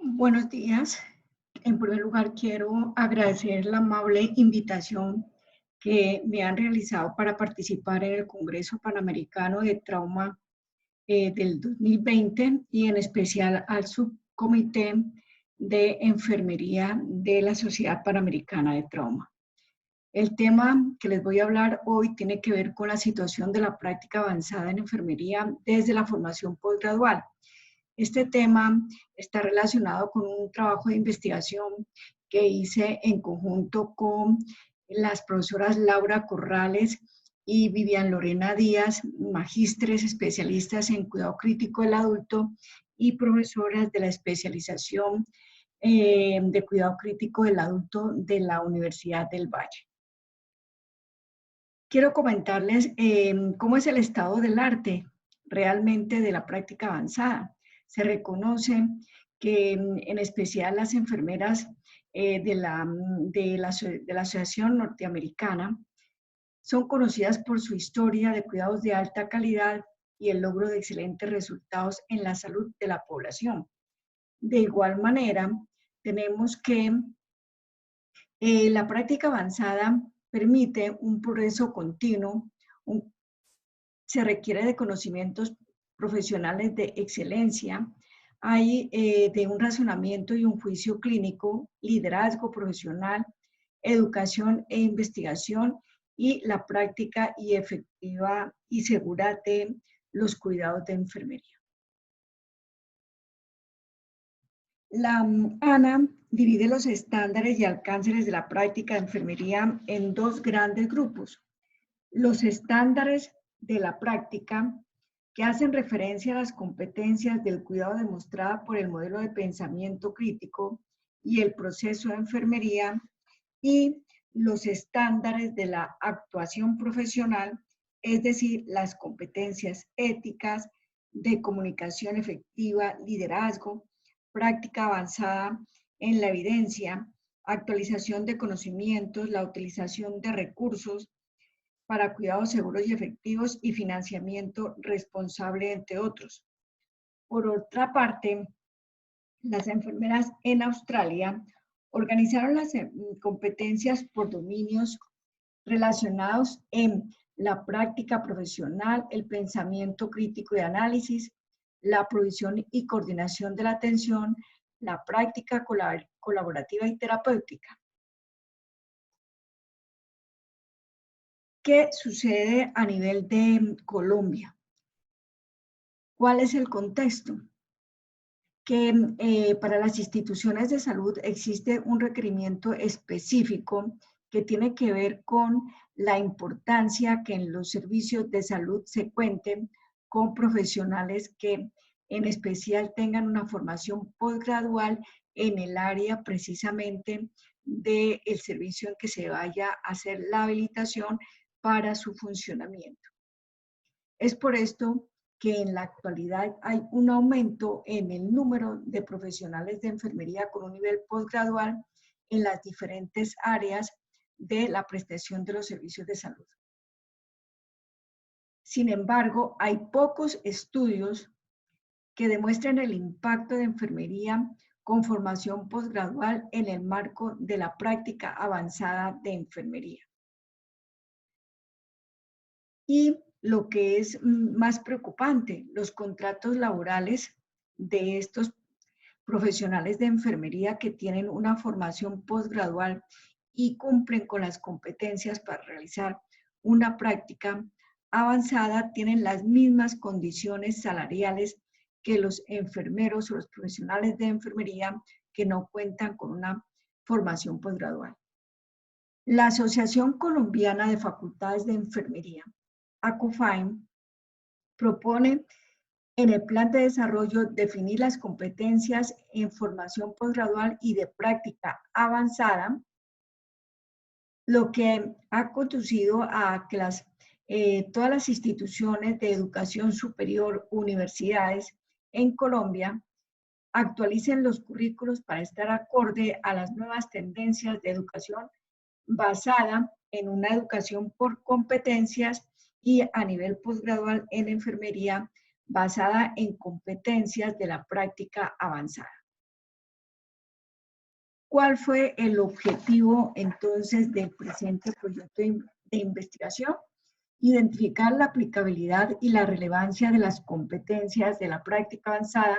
Buenos días. En primer lugar, quiero agradecer la amable invitación que me han realizado para participar en el Congreso Panamericano de Trauma del 2020 y en especial al subcomité de enfermería de la Sociedad Panamericana de Trauma. El tema que les voy a hablar hoy tiene que ver con la situación de la práctica avanzada en enfermería desde la formación postgradual. Este tema está relacionado con un trabajo de investigación que hice en conjunto con las profesoras Laura Corrales y Vivian Lorena Díaz, magísteres especialistas en cuidado crítico del adulto y profesoras de la especialización de cuidado crítico del adulto de la Universidad del Valle. Quiero comentarles cómo es el estado del arte realmente de la práctica avanzada. Se reconoce que en especial las enfermeras de la Asociación Norteamericana son conocidas por su historia de cuidados de alta calidad y el logro de excelentes resultados en la salud de la población. De igual manera, tenemos que la práctica avanzada permite un progreso continuo, se requiere de conocimientos profesionales de excelencia, hay de un razonamiento y un juicio clínico, liderazgo profesional, educación e investigación y la práctica y efectiva y segura de los cuidados de enfermería. La ANA divide los estándares y alcances de la práctica de enfermería en dos grandes grupos. Los estándares de la práctica que hacen referencia a las competencias del cuidado demostrada por el modelo de pensamiento crítico y el proceso de enfermería, y los estándares de la actuación profesional, es decir, las competencias éticas de comunicación efectiva, liderazgo, práctica avanzada en la evidencia, actualización de conocimientos, la utilización de recursos para cuidados seguros y efectivos y financiamiento responsable, entre otros. Por otra parte, las enfermeras en Australia organizaron las competencias por dominios relacionados en la práctica profesional, el pensamiento crítico y análisis, la provisión y coordinación de la atención, la práctica colaborativa y terapéutica. ¿Qué sucede a nivel de Colombia? ¿Cuál es el contexto? Que para las instituciones de salud existe un requerimiento específico que tiene que ver con la importancia que en los servicios de salud se cuenten con profesionales que en especial tengan una formación postgradual en el área precisamente del servicio en que se vaya a hacer la habilitación para su funcionamiento. Es por esto que en la actualidad hay un aumento en el número de profesionales de enfermería con un nivel postgradual en las diferentes áreas de la prestación de los servicios de salud. Sin embargo, hay pocos estudios que demuestren el impacto de enfermería con formación postgradual en el marco de la práctica avanzada de enfermería. Y lo que es más preocupante, los contratos laborales de estos profesionales de enfermería que tienen una formación postgradual y cumplen con las competencias para realizar una práctica avanzada, tienen las mismas condiciones salariales que los enfermeros o los profesionales de enfermería que no cuentan con una formación postgradual. La Asociación Colombiana de Facultades de Enfermería, ACOFAEM, propone en el plan de desarrollo definir las competencias en formación postgradual y de práctica avanzada, lo que ha conducido a que todas las instituciones de educación superior, universidades en Colombia, actualicen los currículos para estar acorde a las nuevas tendencias de educación basada en una educación por competencias y a nivel postgradual en enfermería basada en competencias de la práctica avanzada. ¿Cuál fue el objetivo entonces del presente proyecto de investigación? Identificar la aplicabilidad y la relevancia de las competencias de la práctica avanzada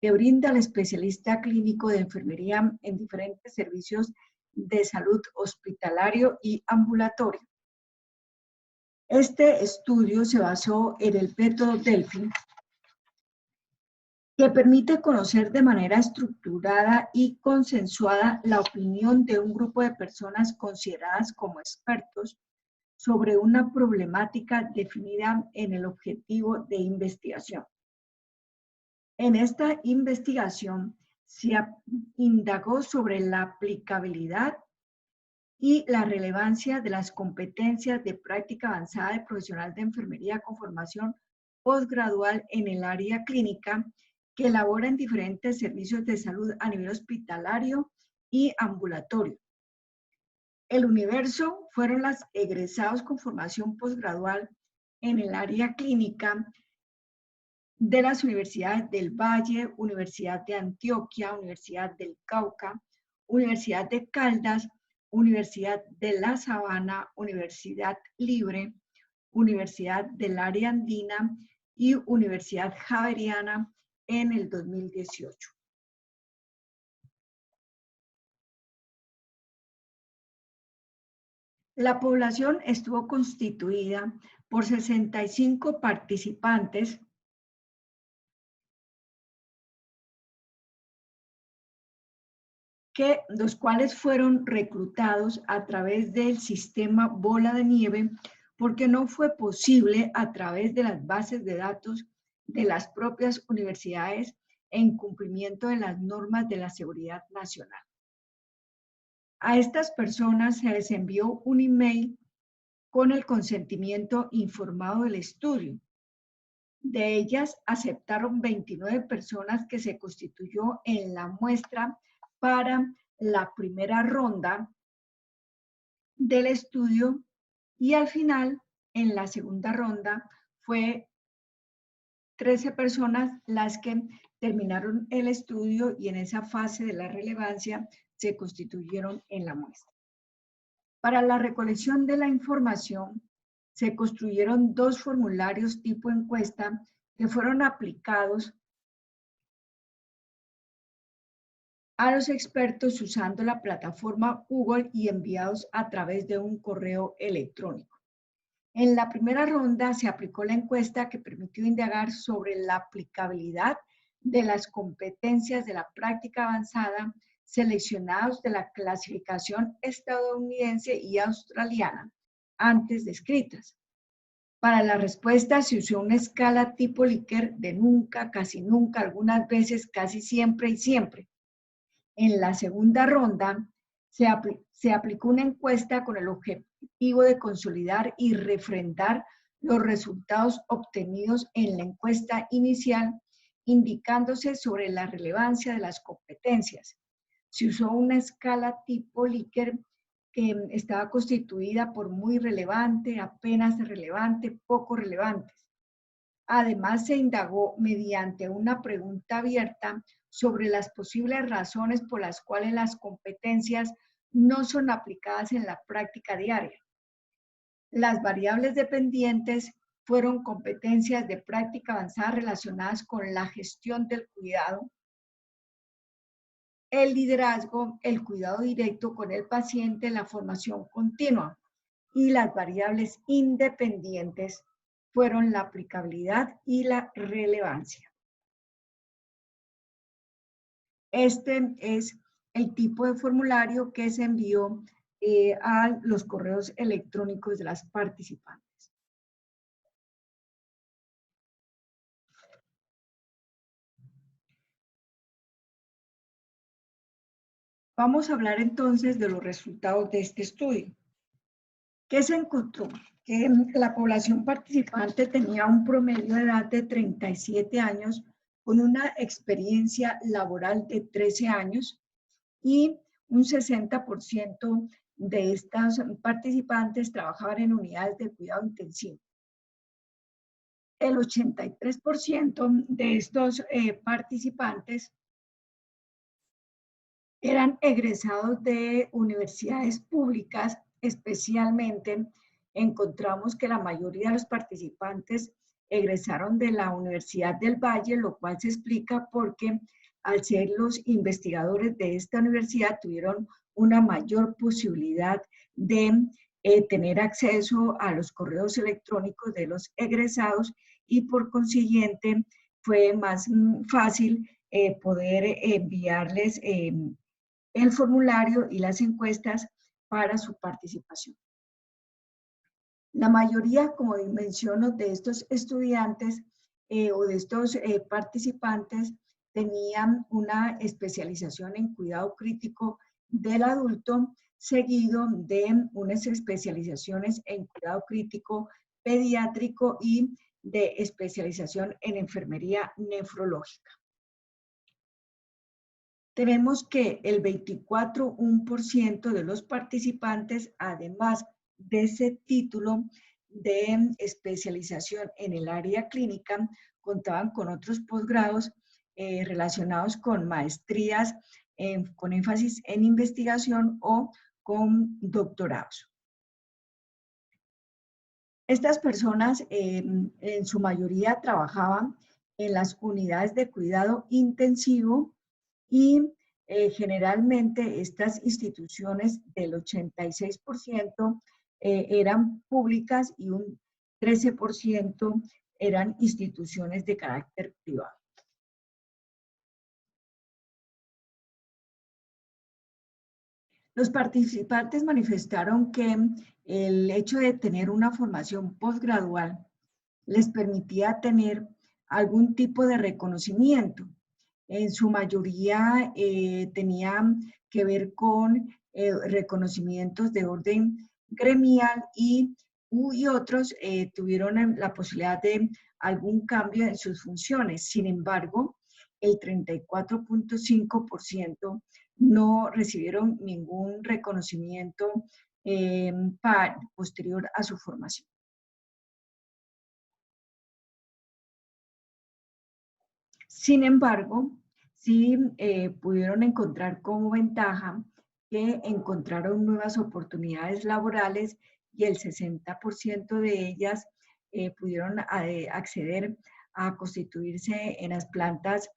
que brinda el especialista clínico de enfermería en diferentes servicios de salud hospitalario y ambulatorio. Este estudio se basó en el método Delphi, que permite conocer de manera estructurada y consensuada la opinión de un grupo de personas consideradas como expertos sobre una problemática definida en el objetivo de investigación. En esta investigación se indagó sobre la aplicabilidad y la relevancia de las competencias de práctica avanzada de profesional de enfermería con formación postgradual en el área clínica que elabora en diferentes servicios de salud a nivel hospitalario y ambulatorio. El universo fueron los egresados con formación postgradual en el área clínica de las universidades del Valle, Universidad de Antioquia, Universidad del Cauca, Universidad de Caldas, Universidad de La Sabana, Universidad Libre, Universidad del Área Andina y Universidad Javeriana en el 2018. La población estuvo constituida por 65 participantes los cuales fueron reclutados a través del sistema bola de nieve porque no fue posible a través de las bases de datos de las propias universidades en cumplimiento de las normas de la seguridad nacional. A estas personas se les envió un email con el consentimiento informado del estudio. De ellas aceptaron 29 personas que se constituyó en la muestra para la primera ronda del estudio y al final, en la segunda ronda, fue 13 personas las que terminaron el estudio y en esa fase de la relevancia se constituyeron en la muestra. Para la recolección de la información, se construyeron 2 formularios tipo encuesta que fueron aplicados a los expertos usando la plataforma Google y enviados a través de un correo electrónico. En la primera ronda se aplicó la encuesta que permitió indagar sobre la aplicabilidad de las competencias de la práctica avanzada seleccionados de la clasificación estadounidense y australiana antes descritas. Para la respuesta se usó una escala tipo Likert de nunca, casi nunca, algunas veces, casi siempre y siempre. En la segunda ronda se aplicó una encuesta con el objetivo de consolidar y refrendar los resultados obtenidos en la encuesta inicial, indicándose sobre la relevancia de las competencias. Se usó una escala tipo Likert que estaba constituida por muy relevante, apenas relevante, poco relevantes. Además, se indagó mediante una pregunta abierta sobre las posibles razones por las cuales las competencias no son aplicadas en la práctica diaria. Las variables dependientes fueron competencias de práctica avanzada relacionadas con la gestión del cuidado, el liderazgo, el cuidado directo con el paciente, la formación continua. Y las variables independientes fueron la aplicabilidad y la relevancia. Este es el tipo de formulario que se envió a los correos electrónicos de las participantes. Vamos a hablar entonces de los resultados de este estudio. ¿Qué se encontró? Que la población participante tenía un promedio de edad de 37 años con una experiencia laboral de 13 años y un 60% de estas participantes trabajaban en unidades de cuidado intensivo. El 83% de estos participantes eran egresados de universidades públicas. Especialmente encontramos que la mayoría de los participantes egresaron de la Universidad del Valle, lo cual se explica porque al ser los investigadores de esta universidad tuvieron una mayor posibilidad de tener acceso a los correos electrónicos de los egresados y por consiguiente fue más fácil poder enviarles el formulario y las encuestas para su participación. La mayoría, como menciono, de estos estudiantes o de estos participantes tenían una especialización en cuidado crítico del adulto, seguido de unas especializaciones en cuidado crítico pediátrico y de especialización en enfermería nefrológica. Tenemos que el 24% de los participantes, además de ese título de especialización en el área clínica, contaban con otros posgrados relacionados con maestrías con énfasis en investigación o con doctorados. Estas personas en su mayoría trabajaban en las unidades de cuidado intensivo y generalmente estas instituciones del 86% eran públicas y un 13% eran instituciones de carácter privado. Los participantes manifestaron que el hecho de tener una formación posgradual les permitía tener algún tipo de reconocimiento. En su mayoría tenían que ver con reconocimientos de orden gremial y otros tuvieron la posibilidad de algún cambio en sus funciones. Sin embargo, el 34.5% no recibieron ningún reconocimiento posterior a su formación. Sin embargo, sí pudieron encontrar como ventaja que encontraron nuevas oportunidades laborales y el 60% de ellas pudieron acceder a constituirse en las plantas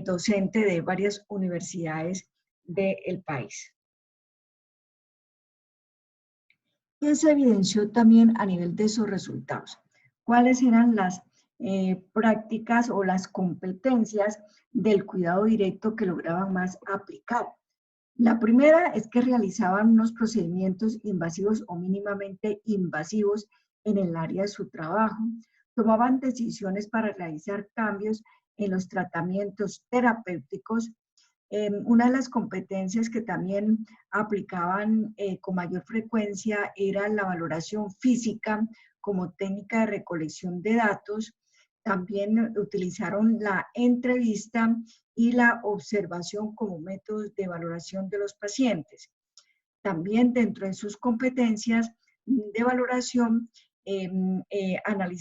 docentes de varias universidades del país. Y se evidenció también a nivel de esos resultados. ¿Cuáles eran las prácticas o las competencias del cuidado directo que lograban más aplicar? La primera es que realizaban unos procedimientos invasivos o mínimamente invasivos en el área de su trabajo, tomaban decisiones para realizar cambios en los tratamientos terapéuticos. Una de las competencias que también aplicaban con mayor frecuencia era la valoración física como técnica de recolección de datos. También utilizaron la entrevista y la observación como métodos de valoración de los pacientes. También dentro de sus competencias de valoración,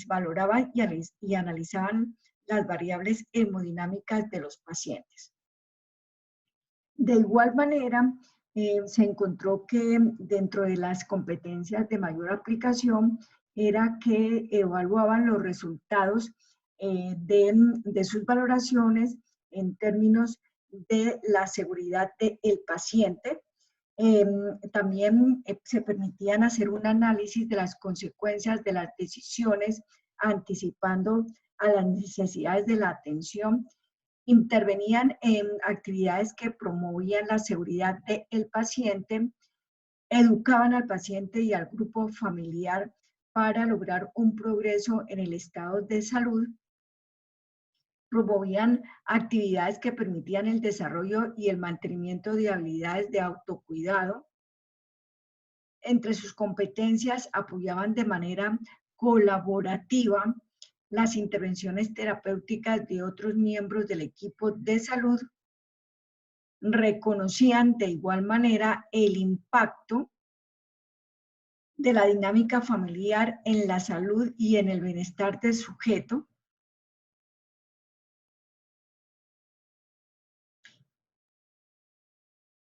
valoraban y analizaban las variables hemodinámicas de los pacientes. De igual manera, se encontró que dentro de las competencias de mayor aplicación era que evaluaban los resultados de sus valoraciones en términos de la seguridad del paciente. También se permitían hacer un análisis de las consecuencias de las decisiones, anticipando a las necesidades de la atención. Intervenían en actividades que promovían la seguridad del paciente, educaban al paciente y al grupo familiar para lograr un progreso en el estado de salud, promovían actividades que permitían el desarrollo y el mantenimiento de habilidades de autocuidado. Entre sus competencias apoyaban de manera colaborativa las intervenciones terapéuticas de otros miembros del equipo de salud, reconocían de igual manera el impacto de la dinámica familiar en la salud y en el bienestar del sujeto.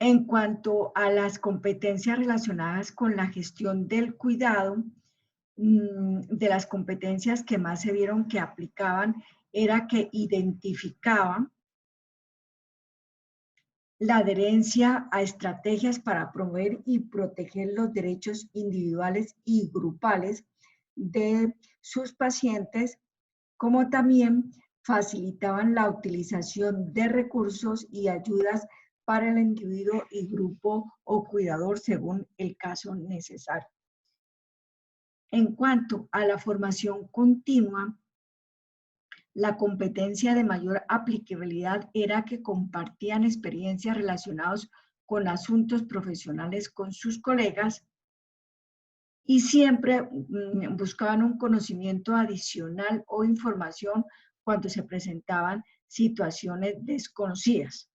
En cuanto a las competencias relacionadas con la gestión del cuidado, de las competencias que más se vieron que aplicaban era que identificaban la adherencia a estrategias para promover y proteger los derechos individuales y grupales de sus pacientes, como también facilitaban la utilización de recursos y ayudas para el individuo y grupo o cuidador según el caso necesario. En cuanto a la formación continua, la competencia de mayor aplicabilidad era que compartían experiencias relacionadas con asuntos profesionales con sus colegas y siempre buscaban un conocimiento adicional o información cuando se presentaban situaciones desconocidas.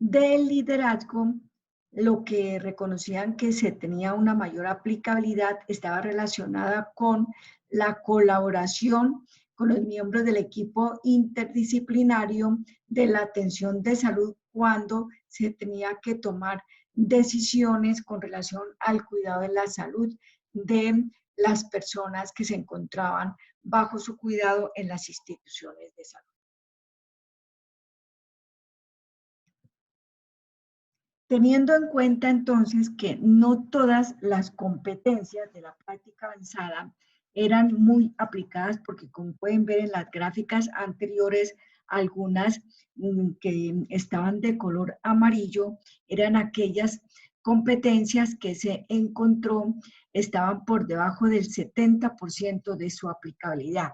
Del liderazgo, lo que reconocían que se tenía una mayor aplicabilidad estaba relacionada con la colaboración con los miembros del equipo interdisciplinario de la atención de salud cuando se tenía que tomar decisiones con relación al cuidado de la salud de las personas que se encontraban bajo su cuidado en las instituciones de salud. Teniendo en cuenta entonces que no todas las competencias de la práctica avanzada eran muy aplicadas, porque como pueden ver en las gráficas anteriores, algunas que estaban de color amarillo eran aquellas competencias que se encontró estaban por debajo del 70% de su aplicabilidad.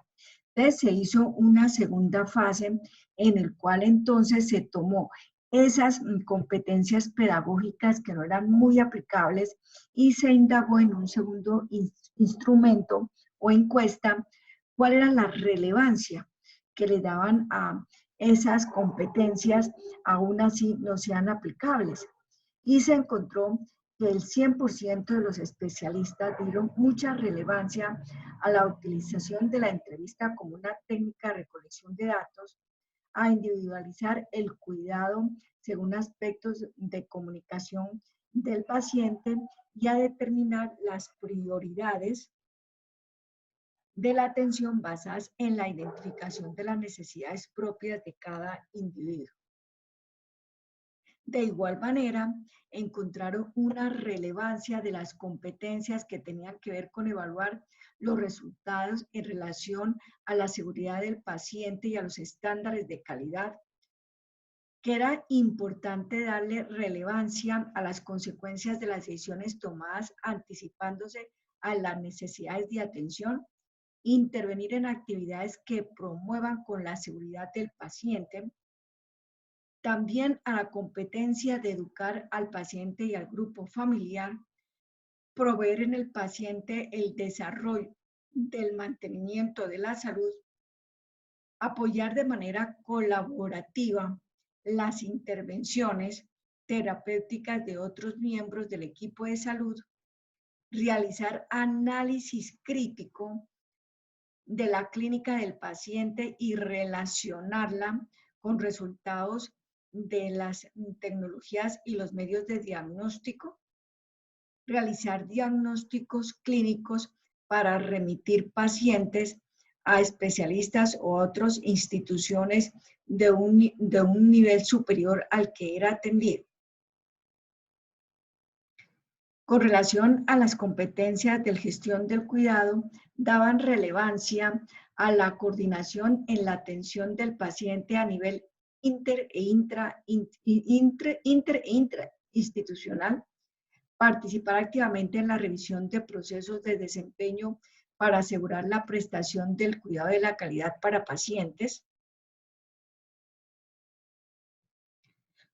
Entonces se hizo una segunda fase en el cual entonces se tomó esas competencias pedagógicas que no eran muy aplicables y se indagó en un segundo instrumento o encuesta cuál era la relevancia que le daban a esas competencias, aún así no sean aplicables. Y se encontró que el 100% de los especialistas dieron mucha relevancia a la utilización de la entrevista como una técnica de recolección de datos, a individualizar el cuidado según aspectos de comunicación del paciente y a determinar las prioridades de la atención basadas en la identificación de las necesidades propias de cada individuo. De igual manera, encontraron una relevancia de las competencias que tenían que ver con evaluar los resultados en relación a la seguridad del paciente y a los estándares de calidad, que era importante darle relevancia a las consecuencias de las decisiones tomadas anticipándose a las necesidades de atención, intervenir en actividades que promuevan con la seguridad del paciente, también a la competencia de educar al paciente y al grupo familiar, proveer en el paciente el desarrollo del mantenimiento de la salud, apoyar de manera colaborativa las intervenciones terapéuticas de otros miembros del equipo de salud, realizar análisis crítico de la clínica del paciente y relacionarla con resultados de las tecnologías y los medios de diagnóstico, realizar diagnósticos clínicos para remitir pacientes a especialistas o otras instituciones de un nivel superior al que era atendido. Con relación a las competencias de gestión del cuidado, daban relevancia a la coordinación en la atención del paciente a nivel interinstitucional, participar activamente en la revisión de procesos de desempeño para asegurar la prestación del cuidado de la calidad para pacientes,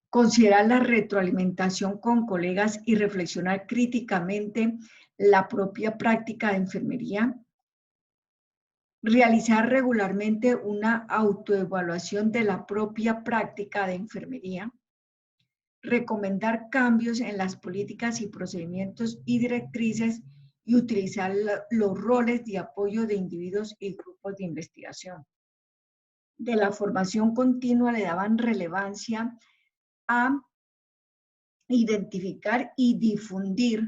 considerar la retroalimentación con colegas y reflexionar críticamente la propia práctica de enfermería, realizar regularmente una autoevaluación de la propia práctica de enfermería, recomendar cambios en las políticas y procedimientos y directrices y utilizar los roles de apoyo de individuos y grupos de investigación. de la formación continua le daban relevancia a identificar y difundir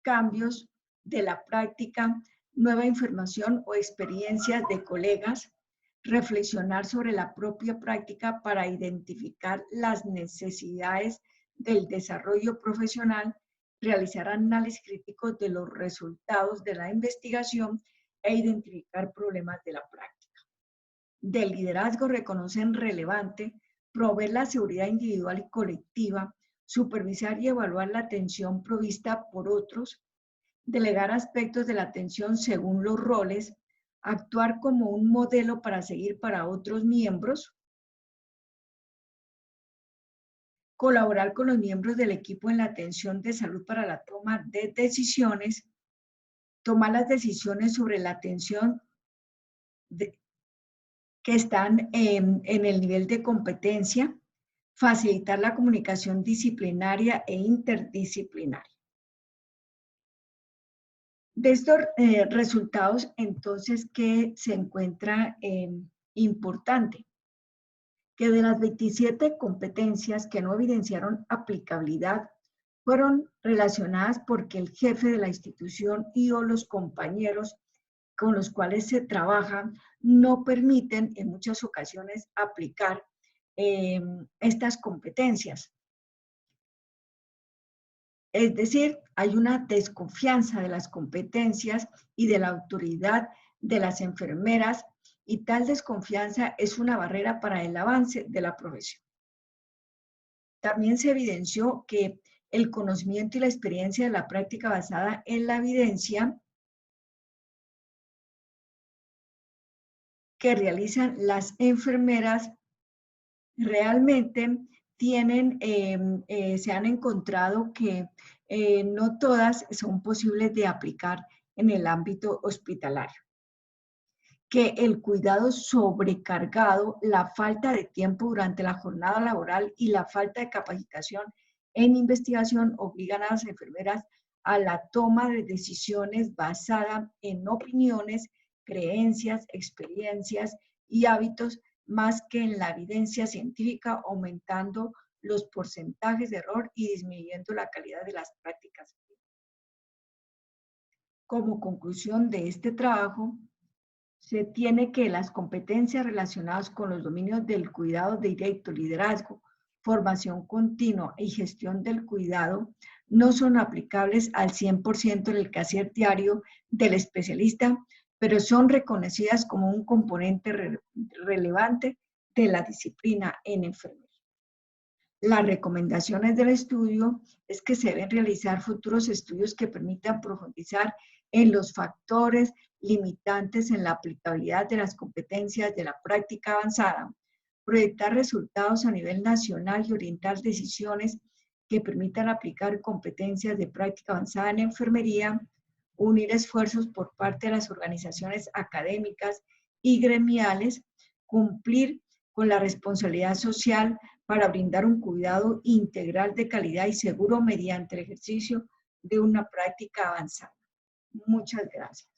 cambios de la práctica, nueva información o experiencias de colegas, reflexionar sobre la propia práctica para identificar las necesidades del desarrollo profesional, realizar análisis críticos de los resultados de la investigación e identificar problemas de la práctica. Del liderazgo reconocen relevante proveer la seguridad individual y colectiva, supervisar y evaluar la atención provista por otros, delegar aspectos de la atención según los roles, actuar como un modelo para seguir para otros miembros, colaborar con los miembros del equipo en la atención de salud para la toma de decisiones, tomar las decisiones sobre la atención que están en el nivel de competencia, facilitar la comunicación disciplinaria e interdisciplinaria. De estos resultados, entonces, ¿qué se encuentra importante? Que de las 27 competencias que no evidenciaron aplicabilidad, fueron relacionadas porque el jefe de la institución y o los compañeros con los cuales se trabaja no permiten en muchas ocasiones aplicar estas competencias. Es decir, hay una desconfianza de las competencias y de la autoridad de las enfermeras, y tal desconfianza es una barrera para el avance de la profesión. También se evidenció que el conocimiento y la experiencia de la práctica basada en la evidencia que realizan las enfermeras realmente tienen, se han encontrado que no todas son posibles de aplicar en el ámbito hospitalario. Que el cuidado sobrecargado, la falta de tiempo durante la jornada laboral y la falta de capacitación en investigación obligan a las enfermeras a la toma de decisiones basada en opiniones, creencias, experiencias y hábitos más que en la evidencia científica, aumentando los porcentajes de error y disminuyendo la calidad de las prácticas. Como conclusión de este trabajo, se tiene que las competencias relacionadas con los dominios del cuidado directo, liderazgo, formación continua y gestión del cuidado no son aplicables al 100% en el quehacer diario del especialista, pero son reconocidas como un componente relevante de la disciplina en enfermería. Las recomendaciones del estudio es que se deben realizar futuros estudios que permitan profundizar en los factores limitantes en la aplicabilidad de las competencias de la práctica avanzada, proyectar resultados a nivel nacional y orientar decisiones que permitan aplicar competencias de práctica avanzada en enfermería, unir esfuerzos por parte de las organizaciones académicas y gremiales, cumplir con la responsabilidad social para brindar un cuidado integral de calidad y seguro mediante el ejercicio de una práctica avanzada. Muchas gracias.